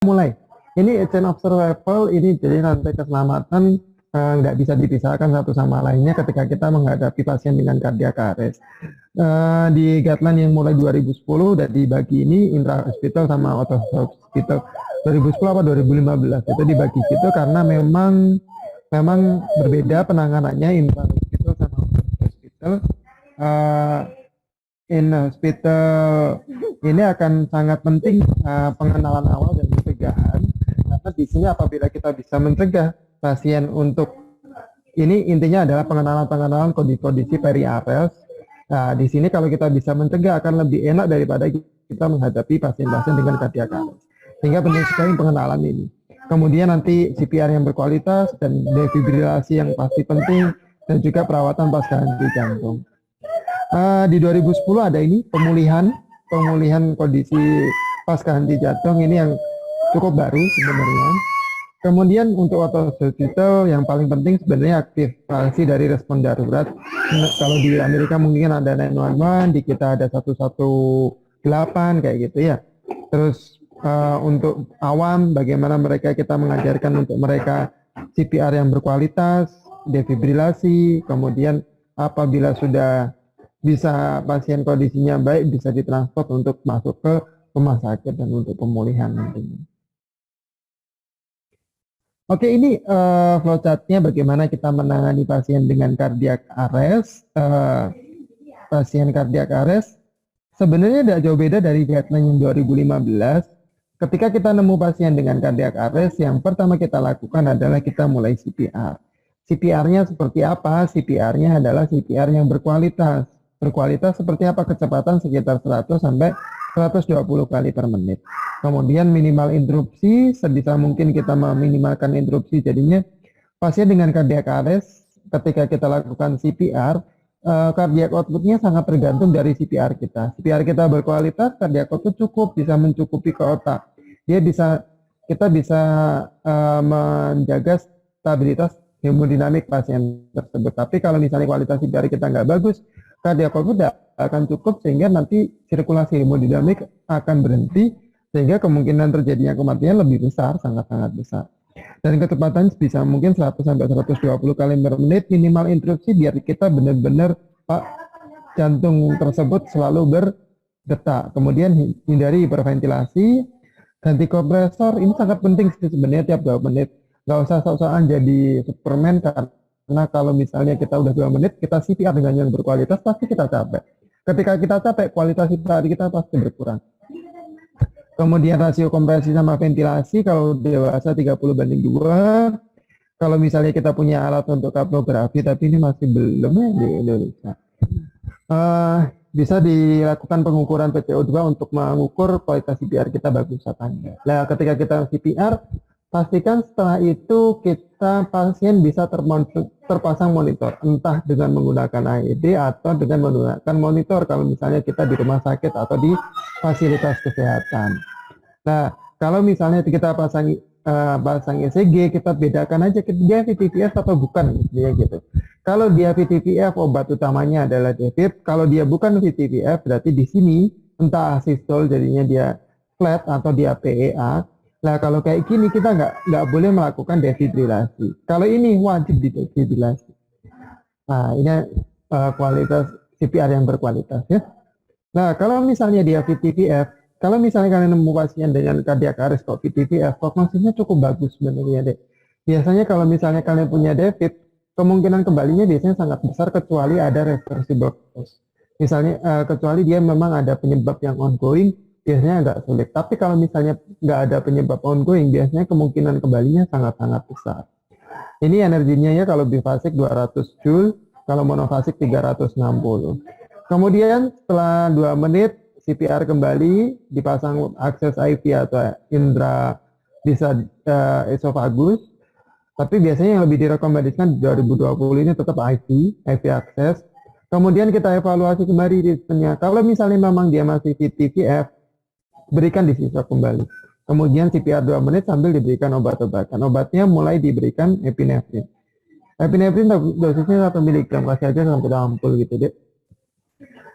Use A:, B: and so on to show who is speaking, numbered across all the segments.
A: mulai. Ini chain of survival, ini jadi rantai keselamatan nggak bisa dipisahkan satu sama lainnya ketika kita menghadapi pasien dengan cardiac arrest. Di guideline yang mulai 2010 udah dibagi ini intra hospital sama out of hospital. 2010 apa 2015 itu dibagi gitu karena memang berbeda penanganannya intra hospital sama out of hospital. In hospital ini akan sangat penting pengenalan awal dan pencegahan karena di sini apabila kita bisa mencegah pasien untuk ini intinya adalah pengenalan kondisi peri-arrest. Nah, di sini kalau kita bisa mencegah akan lebih enak daripada kita menghadapi pasien-pasien dengan cardiac arrest. Sehingga penting sekali pengenalan ini. Kemudian nanti CPR yang berkualitas dan defibrilasi yang pasti penting dan juga perawatan pasca henti jantung. Di 2010 ada ini pemulihan kondisi pasca henti jantung ini yang cukup baru sebenarnya. Kemudian untuk auto hospital yang paling penting sebenarnya aktivasi dari respon darurat. Kalau di Amerika mungkin ada 911, di kita ada 118 kayak gitu ya. Terus untuk awam bagaimana kita mengajarkan untuk mereka CPR yang berkualitas, defibrilasi, kemudian apabila sudah bisa pasien kondisinya baik bisa ditransport untuk masuk ke rumah sakit dan untuk pemulihan nantinya. Oke, ini flowchartnya bagaimana kita menangani pasien dengan cardiac arrest. Pasien cardiac arrest sebenarnya tidak jauh beda dari guideline yang 2015. Ketika kita nemu pasien dengan cardiac arrest, yang pertama kita lakukan adalah kita mulai CPR. CPR-nya seperti apa? CPR-nya adalah CPR yang berkualitas. Berkualitas seperti apa? Kecepatan sekitar 100 sampai 120 kali per menit. Kemudian minimal interupsi, sebisa mungkin kita meminimalkan interupsi. Jadinya pasien dengan cardiac arrest ketika kita lakukan CPR, cardiac output-nya sangat tergantung dari CPR kita. CPR kita berkualitas, cardiac output cukup, bisa mencukupi ke otak. Kita bisa menjaga stabilitas hemodinamik pasien tersebut. Tapi kalau misalnya kualitas CPR kita nggak bagus, cardiac output tidak akan cukup sehingga nanti sirkulasi hemodinamik akan berhenti sehingga kemungkinan terjadinya kematian lebih besar, sangat-sangat besar. Dan kecepatan bisa mungkin 100 sampai 120 kali per menit minimal interupsi biar kita benar-benar jantung tersebut selalu berdetak. Kemudian hindari hiperventilasi, ganti kompresor, ini sangat penting sih sebenarnya tiap 2 menit. Nggak usah sok-sokan jadi Superman karena kalau misalnya kita udah 2 menit, kita CPR dengan yang berkualitas, pasti kita capek. Ketika kita capek, kualitas CPR kita pasti berkurang. Kemudian rasio kompresi sama ventilasi, kalau dewasa 30:2. Kalau misalnya kita punya alat untuk kapnografi, tapi ini masih belum ya di Indonesia. Bisa dilakukan pengukuran PCO2 untuk mengukur kualitas CPR kita bagus apa enggak. Nah, ketika kita CPR, pastikan setelah itu pasien bisa terpasang monitor, entah dengan menggunakan AED atau dengan menggunakan monitor kalau misalnya kita di rumah sakit atau di fasilitas kesehatan. Nah, kalau misalnya kita pasang ECG, kita bedakan aja dia VTVF atau bukan, ya gitu. Kalau dia VTVF, obat utamanya adalah defib. Kalau dia bukan VTVF, berarti di sini entah asistol jadinya dia flat atau dia PEA. Nah, kalau kayak gini kita nggak boleh melakukan defibrilasi. Kalau ini wajib defibrilasi. Nah, ini kualitas CPR yang berkualitas ya. Nah, kalau misalnya dia VTVF, kalau misalnya kalian nemu pasien dengan cardiac arrest kok VTVF, prognosisnya cukup bagus sebenarnya deh. Biasanya kalau misalnya kalian punya defib, kemungkinan kembalinya biasanya sangat besar kecuali ada reversible cause. Misalnya kecuali dia memang ada penyebab yang ongoing, biasanya agak sulit. Tapi kalau misalnya nggak ada penyebab ongoing, biasanya kemungkinan kembalinya sangat-sangat besar. Ini energinya ya kalau bifasik 200 Joule, kalau monofasik 360. Kemudian setelah 2 menit CPR kembali, dipasang akses IV atau indra bisa esofagus. Tapi biasanya yang lebih direkomendasikan di 2020 ini tetap IV akses. Kemudian kita evaluasi kembali ritmenya. Kalau misalnya memang dia masih VTVF, berikan disisok kembali. Kemudian CPR 2 menit sambil diberikan obat-obatan. Obatnya mulai diberikan epinefrin. Epinefrin dosisnya 1 mg, kasih aja sampai ampul gitu deh.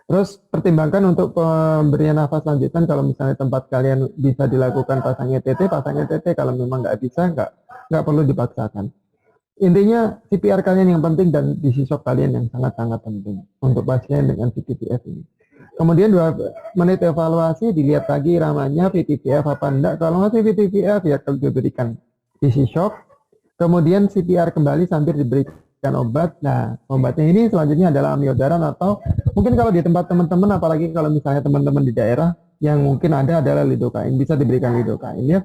A: Terus pertimbangkan untuk pemberian nafas lanjutan kalau misalnya tempat kalian bisa dilakukan pasang ETT, pasang ETT. Kalau memang nggak bisa, nggak perlu dipaksakan. Intinya CPR kalian yang penting dan DC shock kalian yang sangat-sangat penting untuk pasien dengan VTVF ini. Kemudian 2 menit evaluasi, dilihat lagi iramanya VTVF apa enggak. Kalau masih VTVF ya kalau diberikan DC shock. Kemudian CPR kembali sambil diberikan obat. Nah, obatnya ini selanjutnya adalah amiodaron atau mungkin kalau di tempat teman-teman, apalagi kalau misalnya teman-teman di daerah yang mungkin ada adalah lidocaine, bisa diberikan lidocaine ya.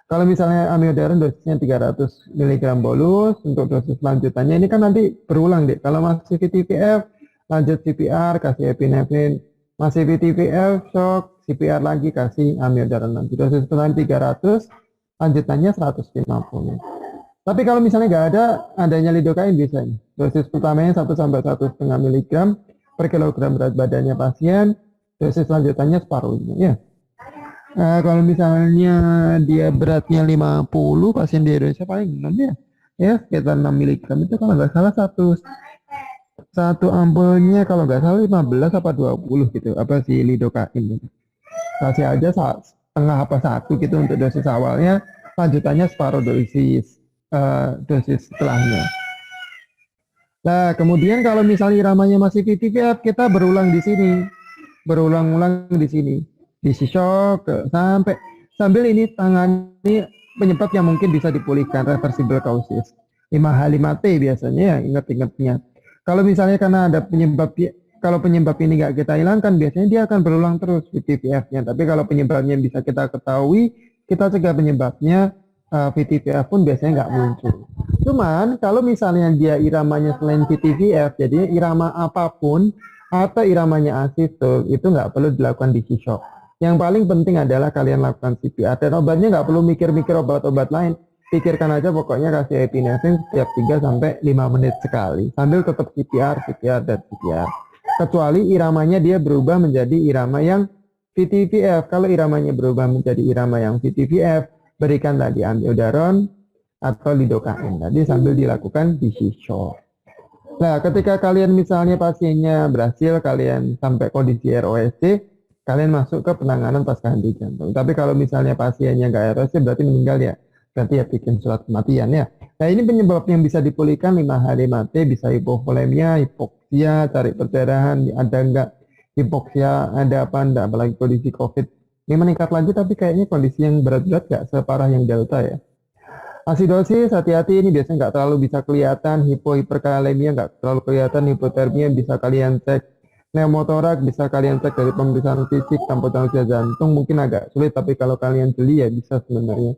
A: Kalau misalnya amiodaron dosisnya 300 mg bolus, untuk dosis lanjutannya ini kan nanti berulang deh. Kalau masih VTVF, lanjut CPR, kasih epinefrin. Masih VTVF, shock, CPR lagi, kasih amiodaron nanti. Dosis pertama 300, lanjutannya 150. Tapi kalau misalnya nggak ada, adanya lidocaine bisa nih. Dosis pertamanya 1 sampai 1,5 mg per kilogram berat badannya pasien. Dosis lanjutannya separuhnya ya. Nah, kalau misalnya dia beratnya 50, pasien di Indonesia paling 6 ya. Ya, sekitar 6 mg itu kalau nggak salah satu ampulnya kalau nggak salah 15 apa 20 gitu. Apa sih lidocaine gitu. Kasih aja setengah apa satu gitu untuk dosis awalnya, lanjutannya separuh dosis setelahnya. Nah, kemudian kalau misalnya iramanya masih VTVF, kita berulang di sini. Berulang-ulang di sini. Di shock sambil ini tangani penyebab yang mungkin bisa dipulihkan, reversible causes. 5H5T biasanya ya, ingat-ingatnya. Kalau misalnya karena ada kalau penyebab ini nggak kita hilangkan, biasanya dia akan berulang terus VTVF-nya. Tapi kalau penyebabnya bisa kita ketahui, kita cegah penyebabnya, VTVF pun biasanya nggak muncul. Cuman kalau misalnya dia iramanya selain VTVF, jadi irama apapun atau iramanya asistol, itu nggak perlu dilakukan DC shock. Yang paling penting adalah kalian lakukan CPR, dan obatnya nggak perlu mikir-mikir obat-obat lain. Pikirkan aja pokoknya kasih epinefrin setiap 3 sampai 5 menit sekali. Sambil tetap CPR, dan CPR. Kecuali iramanya dia berubah menjadi irama yang VTVF. Kalau iramanya berubah menjadi irama yang VTVF, berikan tadi amiodaron atau lidocaine tadi sambil dilakukan DC shock. Nah, ketika kalian misalnya pasiennya berhasil, kalian sampai kondisi ROSC, kalian masuk ke penanganan pasca henti jantung. Tapi kalau misalnya pasiennya nggak ROSC, berarti meninggal ya. Berarti ya bikin surat kematian ya. Nah, ini penyebab yang bisa dipulihkan 5H5T, bisa hipovolemia, hipoksia, cari perdarahan, ada nggak hipoksia, ada apa enggak, apalagi kondisi COVID. Ini meningkat lagi, tapi kayaknya kondisi yang berat-berat nggak separah yang Delta ya. Asidosis, hati-hati, ini biasanya nggak terlalu bisa kelihatan. Hiperkalemia nggak terlalu kelihatan. Hipotermia bisa kalian cek. Pneumotorak bisa kalian cek dari pemeriksaan fisik tanpa usia jantung. Mungkin agak sulit, tapi kalau kalian jeli ya bisa sebenarnya.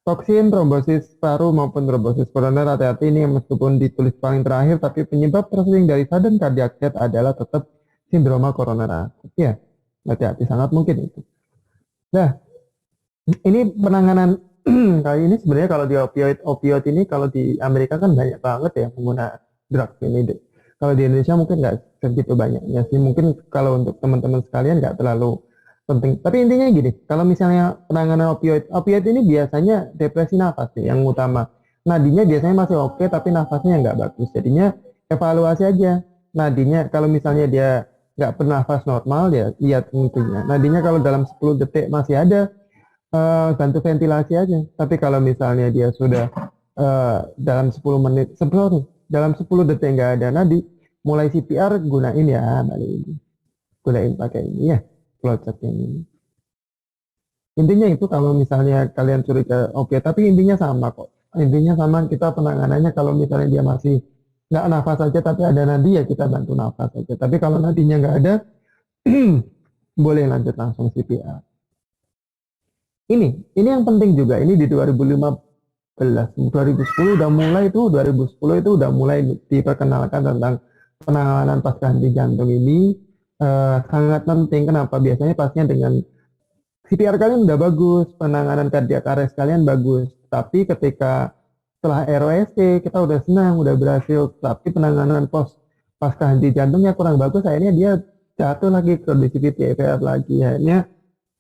A: Toksin, trombosis paru maupun trombosis koroner, hati-hati ini meskipun ditulis paling terakhir, tapi penyebab tersering dari sudden cardiac death adalah tetap sindroma koroner akut. Ya, hati-hati, sangat mungkin itu. Nah, ini penanganan kali ini sebenarnya kalau di opioid ini, kalau di Amerika kan banyak banget ya pengguna drug ini. Kalau di Indonesia mungkin nggak segitu banyaknya sih. Mungkin kalau untuk teman-teman sekalian nggak terlalu penting. Tapi intinya gini, kalau misalnya penanganan opioid ini biasanya depresi nafas sih yang utama. Nadinya biasanya masih oke, tapi nafasnya nggak bagus. Jadinya evaluasi aja. Nadinya kalau misalnya dia nggak bernafas normal, ya lihat intinya. Nadinya kalau dalam 10 detik masih ada, bantu ventilasi aja. Tapi kalau misalnya dia sudah dalam 10 menit, dalam 10 detik nggak ada nadi, mulai CPR gunain ya, balik ini. Gunain pakai ini ya. Flowchart yang ini. Intinya itu kalau misalnya kalian curiga oke, tapi intinya sama kok. Intinya sama, kita penanganannya kalau misalnya dia masih nggak nafas saja tapi ada nadi, ya kita bantu nafas saja. Tapi kalau nadinya nggak ada, boleh lanjut langsung CPR. Ini yang penting juga. Ini di 2010 udah mulai itu, 2010 itu udah mulai diperkenalkan tentang penanganan pasca henti jantung ini. Sangat penting. Kenapa? Biasanya pasien dengan CPR kalian udah bagus, penanganan cardiac arrest kalian bagus, tapi ketika setelah ROSC kita udah senang, udah berhasil, tapi penanganan pasca henti jantungnya kurang bagus, akhirnya dia jatuh lagi ke kondisi VTVF lagi, akhirnya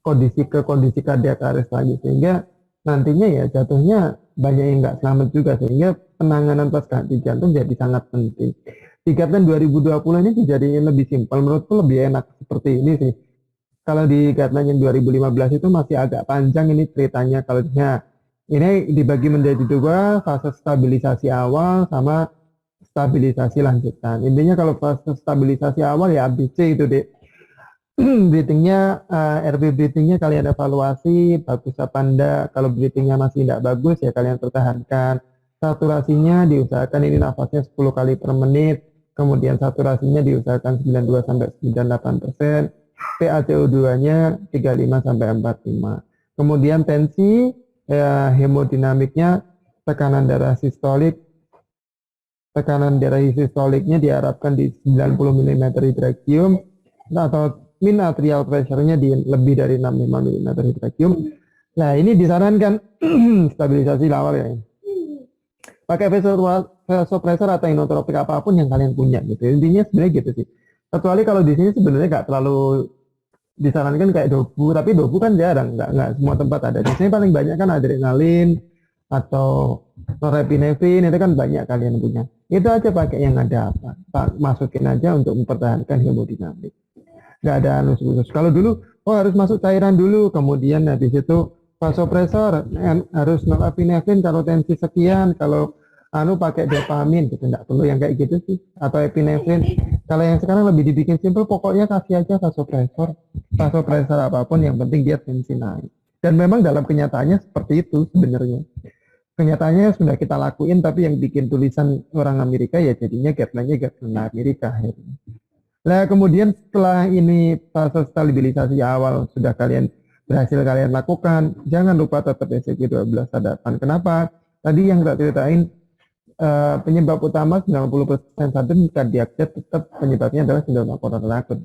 A: kondisi cardiac arrest lagi, sehingga nantinya ya jatuhnya banyak yang nggak selamat juga, sehingga penanganan pasca henti jantung jadi sangat penting. di guideline 2020 ini dijadiin lebih simpel, menurutku lebih enak seperti ini sih. Kalau di guideline yang 2015 itu masih agak panjang ini ceritanya. Kalau ini dibagi menjadi dua, fase stabilisasi awal sama stabilisasi lanjutan. Intinya kalau fase stabilisasi awal ya ABC itu deh. Breathingnya, RB breathingnya kalian evaluasi, bagus apa enggak. Kalau breathingnya masih tidak bagus ya kalian pertahankan. Saturasinya diusahakan ini nafasnya 10 kali per menit. Kemudian saturasinya diusahakan 92 sampai 98%. PaCO2-nya 35 sampai 45. Kemudian tensi, hemodinamiknya, tekanan darah sistoliknya diharapkan di 90 mm hidrakium atau min arterial pressure-nya di lebih dari 65 mm hidrakium. Nah, ini disarankan stabilisasi awal ya. Pakai vasopressor atau inotropik apapun yang kalian punya gitu. Intinya sebenarnya gitu sih. Kecuali kalau di sini sebenarnya nggak terlalu disarankan kayak dobu, tapi dobu kan jarang, nggak semua tempat ada. Di sini paling banyak kan adrenalin atau norepinefrin itu kan banyak kalian punya. Itu aja pakai yang ada apa, masukin aja untuk mempertahankan hemodinamik. Nggak ada anus khusus. Kalau dulu, harus masuk cairan dulu, kemudian habis itu vasopresor, harus norepinefrin kalau tensi sekian, kalau pakai dopamin gitu, nggak perlu yang kayak gitu sih, atau epinefrin. Kalau yang sekarang lebih dibikin simpel, pokoknya kasih aja vasopresor apapun, yang penting dia tensi naik. Dan memang dalam kenyataannya seperti itu sebenarnya. Kenyataannya sudah kita lakuin, tapi yang bikin tulisan orang Amerika ya jadinya guideline-nya Amerika. Nah, kemudian setelah ini fase stabilisasi awal sudah berhasil kalian lakukan, jangan lupa tetap ECG 12 hadapan. Kenapa? Tadi yang tak ceritain, penyebab utama 90% sudden cardiac death tetap penyebabnya adalah sindrom koroner akut.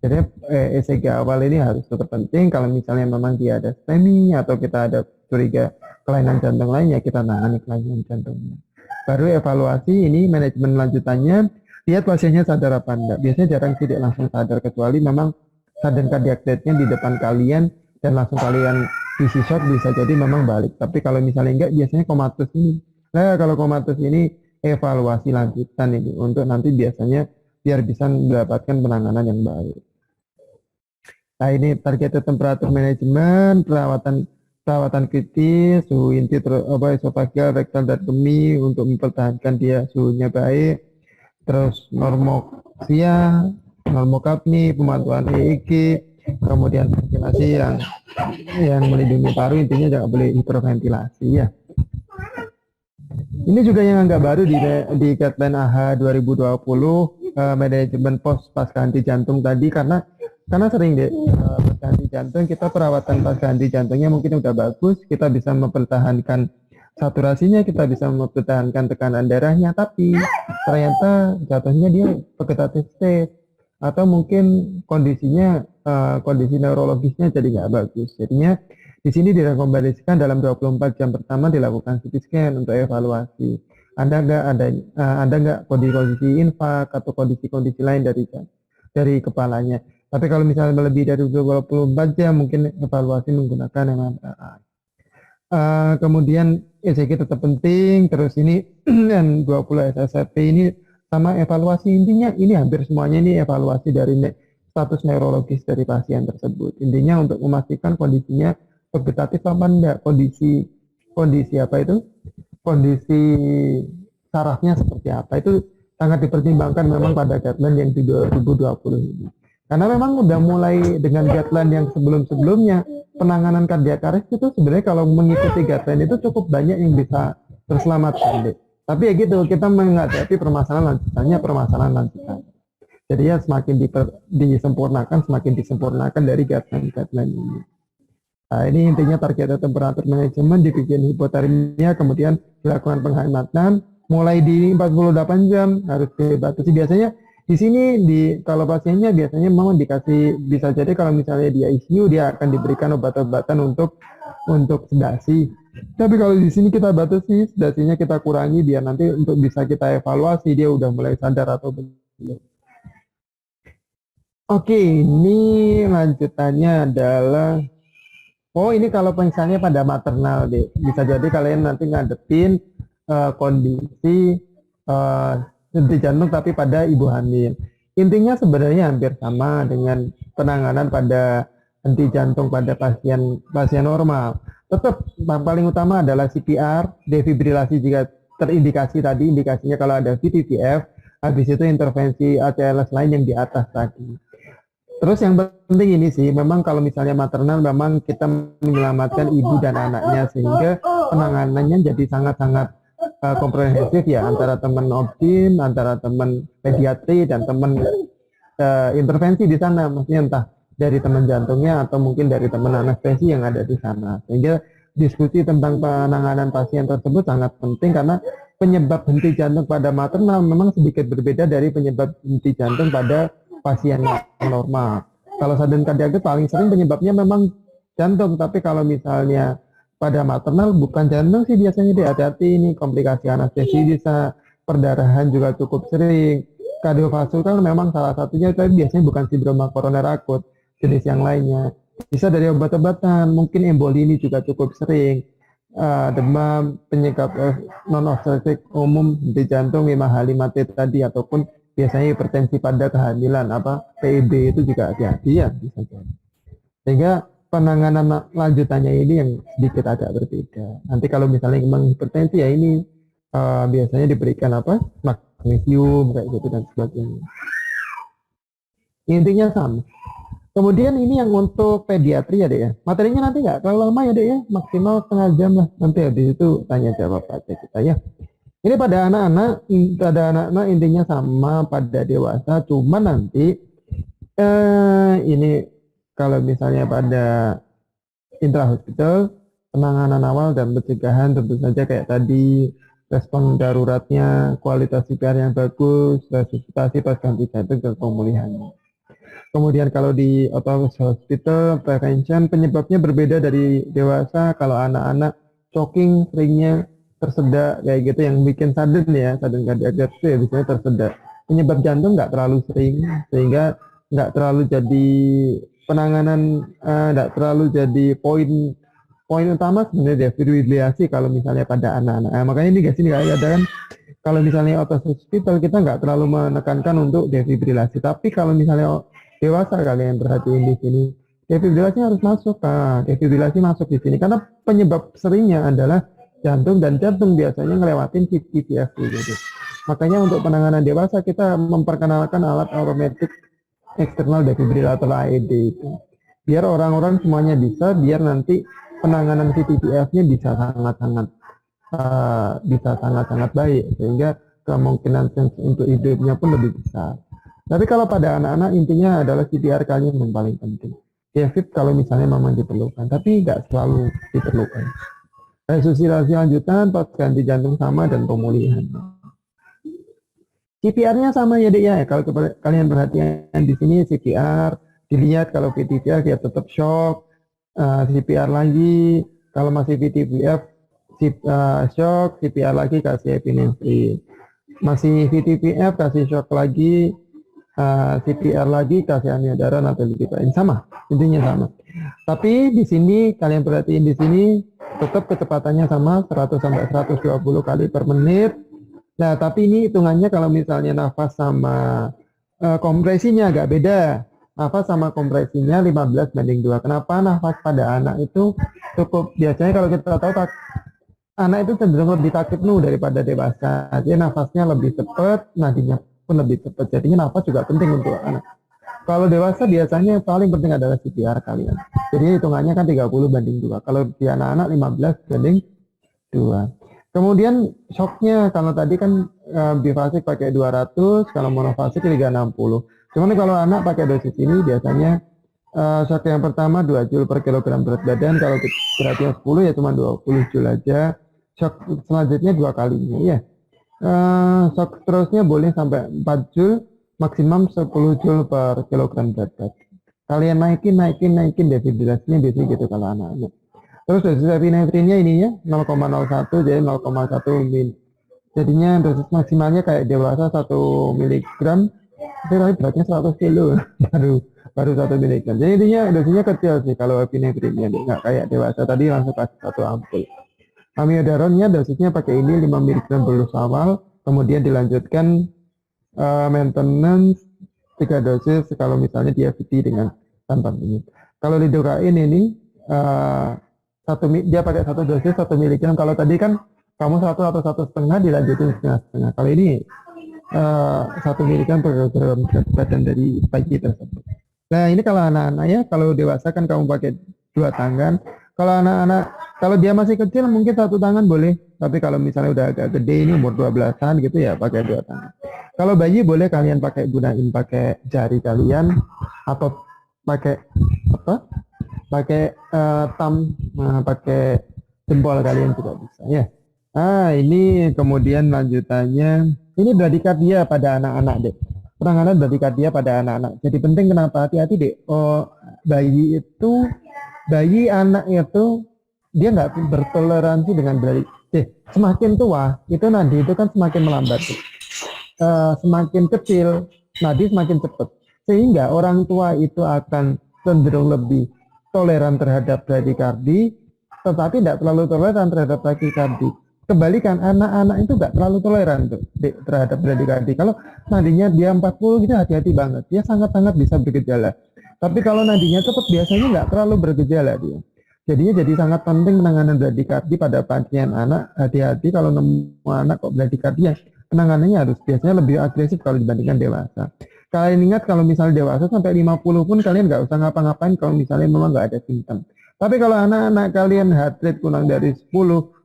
A: Jadi ECG awal ini harus tetap penting. Kalau misalnya memang dia ada STEMI atau kita ada curiga kelainan jantung lainnya, kita tangani kelainan jantungnya. Baru evaluasi ini manajemen lanjutannya, lihat pasiennya sadar apa enggak. Biasanya jarang tidak langsung sadar, kecuali memang sudden cardiac death-nya di depan kalian dan langsung kalian isi shock, bisa jadi memang balik. Tapi kalau misalnya enggak, biasanya komatus ini. Nah, kalau komatus ini evaluasi lanjutan ini untuk nanti biasanya biar bisa mendapatkan penanganan yang baik. Nah, ini target temperatur manajemen, perawatan kritis, suhu inti esofageal, rektal, dan kemih untuk mempertahankan dia suhunya baik. Terus normoksia, normokapni, pemantauan EEG, kemudian ventilasi yang melindungi paru, intinya jangan boleh hiperventilasi ya. Ini juga yang agak baru di guideline AHA 2020, manajemen pasca henti jantung tadi, karena sering deh pasca henti jantung, kita perawatan pasca henti jantungnya mungkin udah bagus, kita bisa mempertahankan saturasinya, kita bisa mempertahankan tekanan darahnya, tapi ternyata jatuhnya dia vegetative state atau mungkin kondisi neurologisnya jadi nggak bagus. Jadinya di sini direkomendasikan dalam 24 jam pertama dilakukan CT scan untuk evaluasi. Ada nggak kondisi infak atau kondisi lain dari kepalanya. Tapi kalau misalnya lebih dari 24 jam mungkin evaluasi menggunakan MRI. Kemudian ECG tetap penting, terus ini dan 20 SSRP ini sama evaluasi, intinya ini hampir semuanya ini evaluasi dari status neurologis dari pasien tersebut. Intinya untuk memastikan kondisinya vegetatif apa enggak, kondisi apa itu, kondisi sarafnya seperti apa, itu sangat dipertimbangkan memang pada guideline yang di 2020 ini. Karena memang udah mulai dengan guideline yang sebelum-sebelumnya, penanganan kardiak arrest itu sebenarnya kalau mengikuti guideline itu cukup banyak yang bisa terselamatkan deh. Tapi ya gitu, kita menghadapi permasalahan lanjutan. Jadi ya semakin disempurnakan dari guideline ini. Nah, ini intinya target temperatur manajemen, dibikin hipotermia, kemudian dilakukan penghematan, mulai di 48 jam harus dibatasi. Biasanya di sini kalau pasiennya biasanya memang dikasih, bisa jadi kalau misalnya dia ICU dia akan diberikan obat-obatan untuk sedasi. Tapi kalau di sini kita batasi, sedasinya kita kurangi biar nanti untuk bisa kita evaluasi dia udah mulai sadar atau belum. Oke, ini lanjutannya adalah ini kalau misalnya pada maternal deh, bisa jadi kalian nanti ngadepin kondisi henti jantung tapi pada ibu hamil. Intinya sebenarnya hampir sama dengan penanganan pada henti jantung pada pasien pasien normal. Tetap yang paling utama adalah CPR, defibrilasi jika terindikasi tadi, indikasinya kalau ada VTVF, habis itu intervensi ACLS lain yang di atas tadi. Terus yang penting ini sih, memang kalau misalnya maternal, memang kita menyelamatkan ibu dan anaknya sehingga penanganannya jadi sangat-sangat komprehensif ya, antara teman obstin, antara teman pediatri dan teman intervensi di sana, maksudnya entah dari teman jantungnya atau mungkin dari teman anestesi yang ada di sana. Sehingga diskusi tentang penanganan pasien tersebut sangat penting karena penyebab henti jantung pada maternal memang sedikit berbeda dari penyebab henti jantung pada pasien normal. Kalau sudden cardiac paling sering penyebabnya memang jantung, tapi kalau misalnya pada maternal bukan jantung sih biasanya dia hati-hati ini komplikasi anestesi bisa, perdarahan juga cukup sering. Kardiovaskular memang salah satunya, tapi biasanya bukan sindroma koroner akut, jenis yang lainnya. Bisa dari obat-obatan, mungkin emboli ini juga cukup sering. Demam, penyebab non-obstetrik umum di jantung 5H5T tadi, ataupun biasanya hipertensi pada kehamilan, PIB itu juga hati-hati ya bisa jadi. Sehingga penanganan lanjutannya ini yang sedikit agak berbeda. Nanti kalau misalnya memang hipertensi ya ini biasanya diberikan magnesium kayak gitu dan sebagainya. Intinya sama. Kemudian ini yang untuk pediatri ya dek ya. Materinya nanti nggak terlalu lama ya dek ya, maksimal setengah jam lah. Nanti habis itu tanya jawab aja kita ya. Ini pada anak-anak intinya sama pada dewasa, cuma nanti ini kalau misalnya pada intrahospital penanganan awal dan pencegahan tentu saja kayak tadi, respon daruratnya, kualitas CPR yang bagus, resusitasi pas ganti jantung dan pemulihannya. Kemudian kalau di hospital prevention penyebabnya berbeda dari dewasa. Kalau anak-anak choking seringnya tersedak kayak gitu yang bikin sudden cardiac death itu ya biasanya tersedak. Penyebab jantung nggak terlalu sering sehingga nggak terlalu jadi penanganan, nggak terlalu jadi poin utama sebenarnya defibrilasi kalau misalnya pada anak-anak. Makanya ini guys ini ada kan kalau misalnya hospital kita nggak terlalu menekankan untuk defibrilasi, tapi kalau misalnya dewasa kalian perhatiin di sini defibrilasi harus masuk, defibrilasi masuk di sini karena penyebab seringnya adalah jantung dan jantung biasanya ngelewatin VTVF gitu. Makanya untuk penanganan dewasa kita memperkenalkan alat aromatik eksternal defibrillator AED itu biar orang-orang semuanya bisa, biar nanti penanganan VTVF-nya bisa sangat-sangat baik sehingga kemungkinan untuk hidupnya pun lebih besar. Tapi kalau pada anak-anak intinya adalah CPR kalian yang paling penting. Defib kalau misalnya memang diperlukan, tapi nggak selalu diperlukan. Resusitasi lanjutan, pas ganti jantung sama dan pemulihan. CPR-nya sama ya dek ya. Kalau kalian perhatian di sini CPR, dilihat kalau VTVF ya tetap shock, CPR lagi. Kalau masih VTVF shock, CPR lagi kasih epinefrin. Masih VTVF kasih shock lagi, CPR lagi kasih amiodaron atau lidocaine, sama intinya sama. Tapi di sini kalian perhatiin di sini tetap kecepatannya sama 100 sampai 120 kali per menit. Nah tapi ini hitungannya kalau misalnya nafas sama kompresinya agak beda. Nafas sama kompresinya 15:2. Kenapa nafas pada anak itu cukup, biasanya kalau kita tahu anak itu cenderung lebih takipnu daripada dewasa. Jadi nafasnya lebih cepat, nadinya pun lebih cepat. Jadinya nafas juga penting untuk anak. Kalau dewasa biasanya yang paling penting adalah CPR kalian. Jadi hitungannya kan 30:2. Kalau di anak-anak 15:2. Kemudian shocknya kalau tadi kan bifasik pakai 200, kalau monofasik 360. Cuman kalau anak pakai dosis ini biasanya shock yang pertama 2 Joule per kilogram berat badan. Kalau beratnya 10 ya cuma 20 Joule aja. Shock selanjutnya 2 kalinya ya. Shock terusnya boleh sampai 4 Joule, maksimum 10 Joule per kilogram berat badan. Kalian naikin defibrilasinya biasanya gitu kalau anak-anak. Terus dosis epinefrinnya ini ya 0,01 jadi 0,1 mil. Jadinya dosis maksimalnya kayak dewasa 1 miligram, tapi beratnya 100 kilo baru 1 miligram. Jadi intinya dosisnya kecil sih kalau epinefrinnya, nggak kayak dewasa tadi langsung kasih 1 ampul. Amiodaronnya dosisnya pakai ini 5 mg bolus awal, kemudian dilanjutkan maintenance 3 dosis kalau misalnya dia VT dengan tanpa minum. Kalau lidocaine ini dia pakai 1 dosis 1 miligram. Kalau tadi kan kamu 1 atau 1,5 dilanjutin setengah-setengah. Kalau ini 1 miligram per kilogram berat badan dari bayi tersebut. Nah ini kalau anak-anak ya, kalau dewasa kan kamu pakai 2 tangan. Kalau anak-anak, kalau dia masih kecil mungkin 1 tangan boleh. Tapi kalau misalnya udah agak gede ini umur 12-an gitu ya pakai 2 tangan. Kalau bayi boleh kalian gunain pakai jari kalian atau pakai apa? Pakai pakai jempol kalian juga bisa ya. Ini kemudian lanjutannya, ini bradykardia pada anak-anak deh. Penanganan bradykardia pada anak-anak. Jadi penting kenapa? Hati-hati deh. Bayi anak itu dia nggak bertoleransi dengan semakin tua itu nadi itu kan semakin melambat. Semakin kecil nadi semakin cepat. Sehingga orang tua itu akan cenderung lebih toleran terhadap bradikardi, tetapi tidak terlalu toleran terhadap takikardi. Kebalikan, anak-anak itu nggak terlalu toleran tuh terhadap bradikardi. Kalau nadinya dia 40 gitu hati-hati banget. Dia sangat-sangat bisa bergejala. Tapi kalau nadinya cepat biasanya nggak terlalu bergejala dia. Jadinya jadi sangat penting penanganan bradikardi pada pasien anak. Hati-hati kalau nemu anak kok bradikardi, penanganannya harus biasanya lebih agresif kalau dibandingkan dewasa. Kalian ingat kalau misalnya dewasa sampai 50 pun kalian nggak usah ngapa-ngapain kalau misalnya memang nggak ada simptom. Tapi kalau anak-anak kalian heart rate kurang dari 10,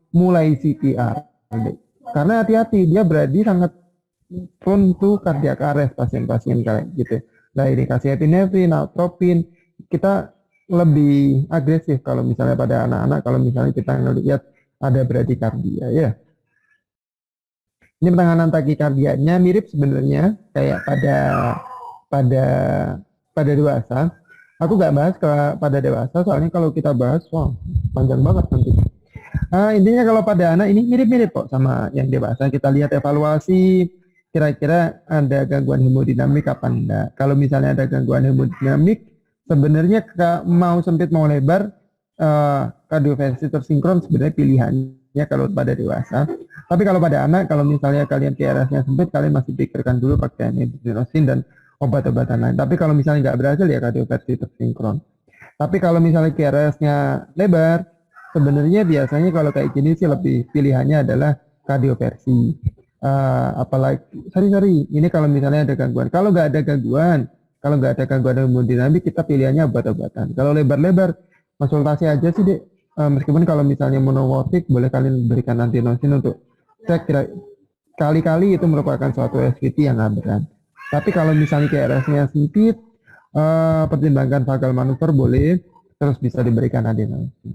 A: mulai CPR. Karena hati-hati, dia berarti sangat prone to cardiac arrest pasien-pasien kalian gitu. Nah ini kasih epinefrin, atropin, kita lebih agresif kalau misalnya pada anak-anak, kalau misalnya kita ngelihat ada bradikardia ya. Ini penanganan takikardianya mirip sebenarnya kayak pada dewasa. Aku nggak bahas pada dewasa, soalnya kalau kita bahas, wah panjang banget nanti. Intinya kalau pada anak ini mirip-mirip kok sama yang dewasa. Kita lihat evaluasi, kira-kira ada gangguan hemodinamik apa enggak. Kalau misalnya ada gangguan hemodinamik, sebenarnya mau sempit mau lebar, kardioversi tersinkron sebenarnya pilihannya kalau pada dewasa. Tapi kalau pada anak, kalau misalnya kalian KRS-nya sempit, kalian masih pikirkan dulu pakai nitrosin dan obat-obatan lain. Tapi kalau misalnya nggak berhasil ya kardioversi tersinkron. Tapi kalau misalnya KRS-nya lebar, sebenarnya biasanya kalau kayak gini sih lebih pilihannya adalah kardioversi. Apalagi, ini kalau misalnya ada gangguan. Kalau nggak ada gangguan hemodinamik, kita pilihannya obat-obatan. Kalau lebar-lebar, konsultasi aja sih deh. Meskipun kalau misalnya monomotik, boleh kalian berikan antinosin untuk cek kali-kali itu merupakan suatu SVT yang aberran. Tapi kalau misalnya KRS-nya sempit, pertimbangkan vagal manuver boleh, terus bisa diberikan antinosin.